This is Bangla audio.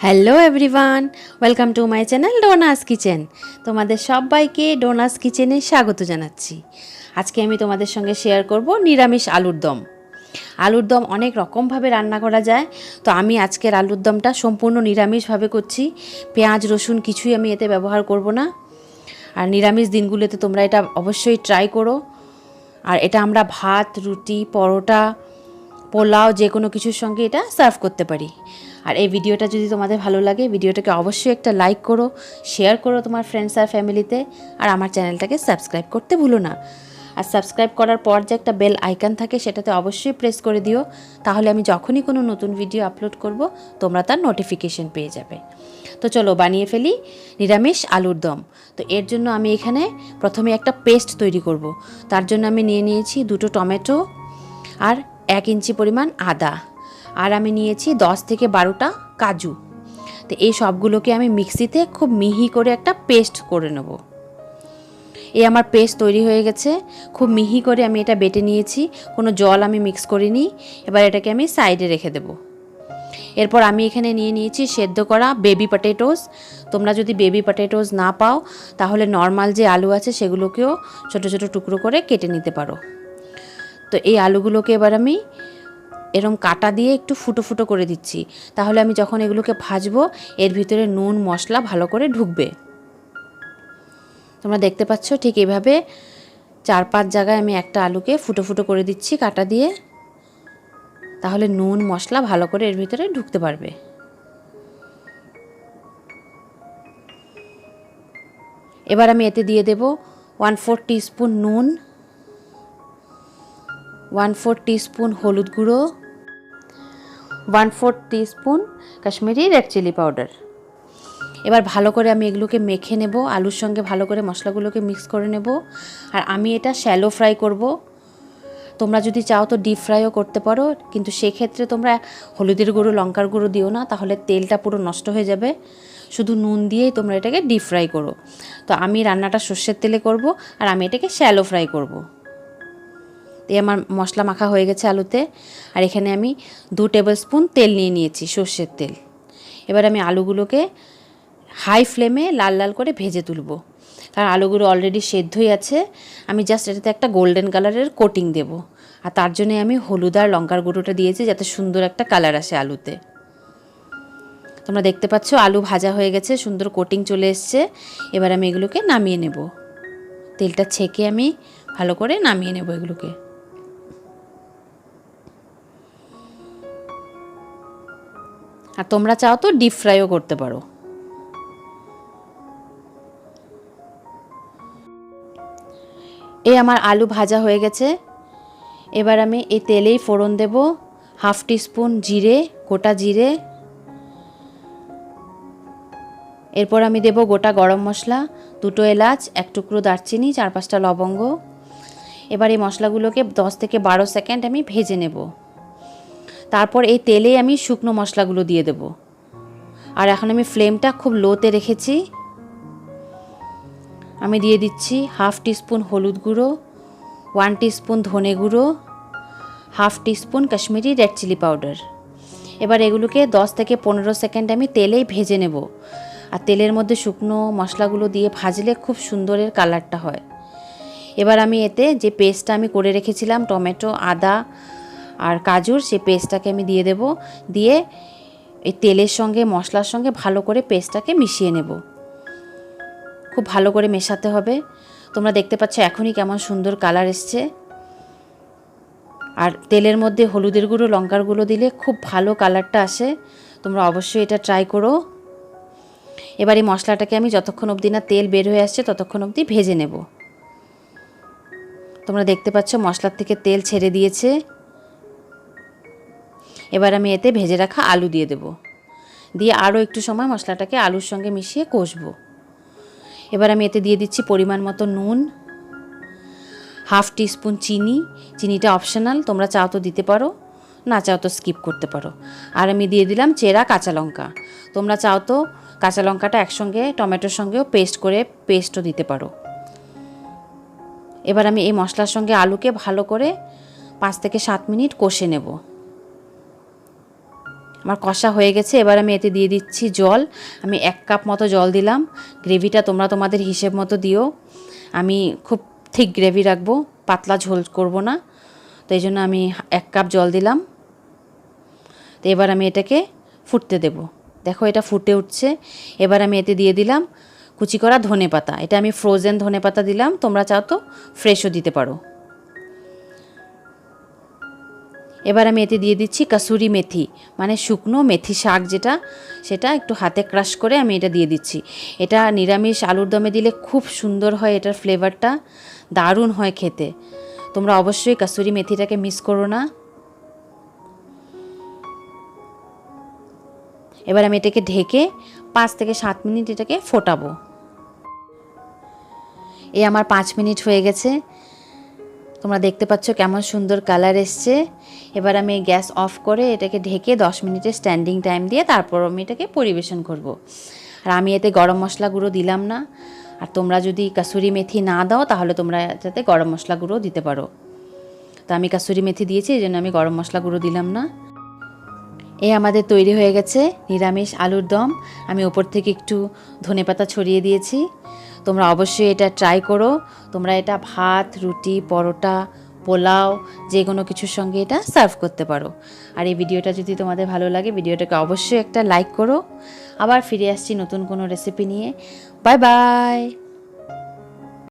Hello everyone, welcome to my channel ডোনাস kitchen. তোমাদের সবাইকে ডোনাস কিচেনে স্বাগত জানাচ্ছি। আজকে আমি তোমাদের সঙ্গে শেয়ার করব নিরামিষ আলুর দম। আলুর দম অনেক রকমভাবে রান্না করা যায়, তো আমি আজকের আলুর দমটা সম্পূর্ণ নিরামিষভাবে করছি। পেঁয়াজ রসুন কিছুই আমি এতে ব্যবহার করব না। আর নিরামিষ দিনগুলোতে তোমরা এটা অবশ্যই ট্রাই করো। আর এটা আমরা ভাত, রুটি, পরোটা, পোলাও যে কোনো কিছুর সঙ্গে এটা সার্ভ করতে পারি। আর এই ভিডিওটা যদি তোমাদের ভালো লাগে, ভিডিওটাকে অবশ্যই একটা লাইক করো, শেয়ার করো তোমার ফ্রেন্ডস আর ফ্যামিলিতে। আর আমার চ্যানেলটাকে সাবস্ক্রাইব করতে ভুলো না। আর সাবস্ক্রাইব করার পর যে একটা বেল আইকন থাকে সেটাতে অবশ্যই প্রেস করে দিও, তাহলে আমি যখনই কোনো নতুন ভিডিও আপলোড করব তোমরা তার নোটিফিকেশন পেয়ে যাবে। তো চলো বানিয়ে ফেলি নিরামিষ আলুর দম। তো এর জন্য আমি এখানে প্রথমে একটা পেস্ট তৈরি করব। তার জন্য আমি নিয়ে নিয়েছি 2টো টমেটো আর 1 ইঞ্চি পরিমাণ আদা, আর আমি নিয়েছি 10 থেকে 12টা কাজু। তো এই সবগুলোকে আমি মিক্সিতে খুব মিহি করে একটা পেস্ট করে নেব। এই আমার পেস্ট তৈরি হয়ে গেছে, খুব মিহি করে আমি এটা বেটে নিয়েছি, কোনো জল আমি মিক্স করিনি। এবার এটাকে আমি সাইডে রেখে দেব। এরপর আমি এখানে নিয়ে নিয়েছি সেদ্ধ করা বেবি পটেটোস। তোমরা যদি বেবি পটেটোস না পাও তাহলে নর্মাল যে আলু আছে সেগুলোকেও ছোট ছোট টুকরো করে কেটে নিতে পারো। তো এই আলুগুলোকে এবার আমি এরম কাটা দিয়ে একটু ফুটো ফুটো করে দিচ্ছি, তাহলে আমি যখন এগুলোকে ভাজবো এর ভিতরে নুন মশলা ভালো করে ঢুকবে। তোমরা দেখতে পাচ্ছ ঠিক এইভাবে 4-5 জায়গায় আমি একটা আলুকে ফুটো ফুটো করে দিচ্ছি কাটা দিয়ে, তাহলে নুন মশলা ভালো করে এর ভিতরে ঢুকতে পারবে। এবার আমি এতে দিয়ে দেব 1/4 টিস্পুন নুন, 1/4 টিস্পুন হলুদ গুঁড়ো, 1/4 teaspoon Kashmiri red chilli powder. এবার ভালো করে আমি এগুলোকে মেখে নেব, আলুর সঙ্গে ভালো করে মশলাগুলোকে মিক্স করে নেব। আর আমি এটা শ্যালো ফ্রাই করব। তোমরা যদি চাও তো ডিপ ফ্রাইও করতে পারো, কিন্তু সেক্ষেত্রে তোমরা হলুদের গুঁড়ো লঙ্কার গুঁড়ো দিও না, তাহলে তেলটা পুরো নষ্ট হয়ে যাবে। শুধু নুন দিয়েই তোমরা এটাকে ডিপ ফ্রাই করো। তো আমি রান্নাটা সর্ষের তেলে করব, আর আমি এটাকে শ্যালো ফ্রাই করব। এই আমার মশলা মাখা হয়ে গেছে আলুতে। আর এখানে আমি 2 টেবিল স্পুন তেল নিয়ে নিয়েছি, সর্ষের তেল। এবার আমি আলুগুলোকে হাই ফ্লেমে লাল লাল করে ভেজে তুলব, কারণ আলুগুলো অলরেডি সেদ্ধই আছে। আমি জাস্ট এটাতে একটা গোল্ডেন কালারের কোটিং দেব, আর তার জন্যে আমি হলুদ আর লঙ্কার গুঁড়োটা দিয়েছি, যাতে সুন্দর একটা কালার আসে আলুতে। তোমরা দেখতে পাচ্ছ আলু ভাজা হয়ে গেছে, সুন্দর কোটিং চলে এসছে। এবার আমি এগুলোকে নামিয়ে নেব, তেলটা ছেঁকে আমি ভালো করে নামিয়ে নেব এগুলোকে। আর তোমরা চাও তো ডিপ ফ্রাইও করতে পারো। এই আমার আলু ভাজা হয়ে গেছে। এবার আমি এই তেলেই ফোড়ন দেব 1/2 টিস্পুন জিরে, গোটা জিরে। এরপর আমি দেব গোটা গরম মশলা, 2টো এলাচ, 1 টুকরো দারচিনি, 4-5টা লবঙ্গ। এবার এই মশলাগুলোকে 10 থেকে 12 সেকেন্ড আমি ভেজে নেব। তারপর এই তেলেই আমি শুকনো মশলাগুলো দিয়ে দেব। আর এখন আমি ফ্লেমটা খুব লোতে রেখেছি। আমি দিয়ে দিচ্ছি 1/2 টিস্পুন হলুদ গুঁড়ো, 1 টিস্পুন ধনে গুঁড়ো, 1/2 teaspoon Kashmiri red chilli powder. এবার এগুলোকে 10 থেকে 15 সেকেন্ড আমি তেলেই ভেজে নেব। আর তেলের মধ্যে শুকনো মশলাগুলো দিয়ে ভাজলে খুব সুন্দরের কালারটা হয়। এবার আমি এতে যে পেস্টটা আমি করে রেখেছিলাম টমেটো, আদা আর কাজুর, সেই পেস্টটাকে আমি দিয়ে দেব। দিয়ে এই তেলের সঙ্গে মশলার সঙ্গে ভালো করে পেস্টটাকে মিশিয়ে নেব। খুব ভালো করে মেশাতে হবে। তোমরা দেখতে পাচ্ছ এখনই কেমন সুন্দর কালার এসছে। আর তেলের মধ্যে হলুদের গুঁড়ো লঙ্কার গুঁড়ো দিলে খুব ভালো কালারটা আসে। তোমরা অবশ্যই এটা ট্রাই করো। এবার এই মশলাটাকে আমি যতক্ষণ অবধি না তেল বের হয়ে আসছে ততক্ষণ অবধি ভেজে নেব। তোমরা দেখতে পাচ্ছ মশলার থেকে তেল ছেড়ে দিয়েছে। এবার আমি এতে ভেজে রাখা আলু দিয়ে দেব, দিয়ে আরও একটু সময় মশলাটাকে আলুর সঙ্গে মিশিয়ে কষবো। এবার আমি এতে দিয়ে দিচ্ছি পরিমাণ মতো নুন, 1/2 টিস্পুন চিনি। চিনিটা অপশনাল, তোমরা চাও তো দিতে পারো, না চাও তো স্কিপ করতে পারো। আর আমি দিয়ে দিলাম চেরা কাঁচা লঙ্কা। তোমরা চাও তো কাঁচা লঙ্কাটা একসঙ্গে টমেটোর সঙ্গেও পেস্টও দিতে পারো। এবার আমি এই মশলার সঙ্গে আলুকে ভালো করে 5 থেকে 7 মিনিট কষে নেব। আমার কষা হয়ে গেছে। এবার আমি এতে দিয়ে দিচ্ছি জল। আমি 1 কাপ মতো জল দিলাম। গ্রেভিটা তোমরা তোমাদের হিসেব মতো দিও। আমি খুব ঠিক গ্রেভি রাখবো, পাতলা ঝোল করব না, তো এই জন্য আমি 1 কাপ জল দিলাম। তো এবার আমি এটাকে ফুটতে দেব। দেখো এটা ফুটে উঠছে। এবার আমি এতে দিয়ে দিলাম কুচি করা ধনেপাতা। এটা আমি ফ্রোজেন ধনেপাতা দিলাম, তোমরা চাও তো ফ্রেশও দিতে পারো। এবার আমি এতে দিয়ে দিচ্ছি কাসুরি মেথি, মানে শুকনো মেথি শাক যেটা, সেটা একটু হাতে ক্রাশ করে আমি এটা দিয়ে দিচ্ছি। এটা নিরামিষ আলুর দমে দিলে খুব সুন্দর হয়, এটার ফ্লেভারটা দারুণ হয় খেতে। তোমরা অবশ্যই কাসুরি মেথিটাকে মিস করো না। এবার আমি এটাকে ঢেকে 5 থেকে 7 মিনিট এটাকে ফোটাবো। এই আমার 5 মিনিট হয়ে গেছে। তোমরা দেখতে পাচ্ছ কেমন সুন্দর কালার এসছে। এবার আমি গ্যাস অফ করে এটাকে ঢেকে 10 মিনিটের স্ট্যান্ডিং টাইম দিয়ে তারপর আমি এটাকে পরিবেশন করব। আর আমি এতে গরম মশলা গুঁড়ো দিলাম না। আর তোমরা যদি কাসুরি মেথি না দাও তাহলে তোমরা এটাতে গরম মশলা গুঁড়ো দিতে পারো। তো আমি কাসুরি মেথি দিয়েছি, এই জন্য আমি গরম মশলা গুঁড়ো দিলাম না। এই আমাদের তৈরি হয়ে গেছে নিরামিষ আলুর দম। আমি ওপর থেকে একটু ধনেপাতা ছড়িয়ে দিয়েছি। তোমরা অবশ্যই এটা ট্রাই করো। তোমরা এটা ভাত, রুটি, পরোটা, পোলাও যে কোনো কিছুর সঙ্গে এটা সার্ভ করতে পারো। আর এই ভিডিওটা যদি তোমাদের ভালো লাগে, ভিডিওটাকে অবশ্যই একটা লাইক করো। আবার ফিরে আসছি নতুন কোনো রেসিপি নিয়ে। Bye bye.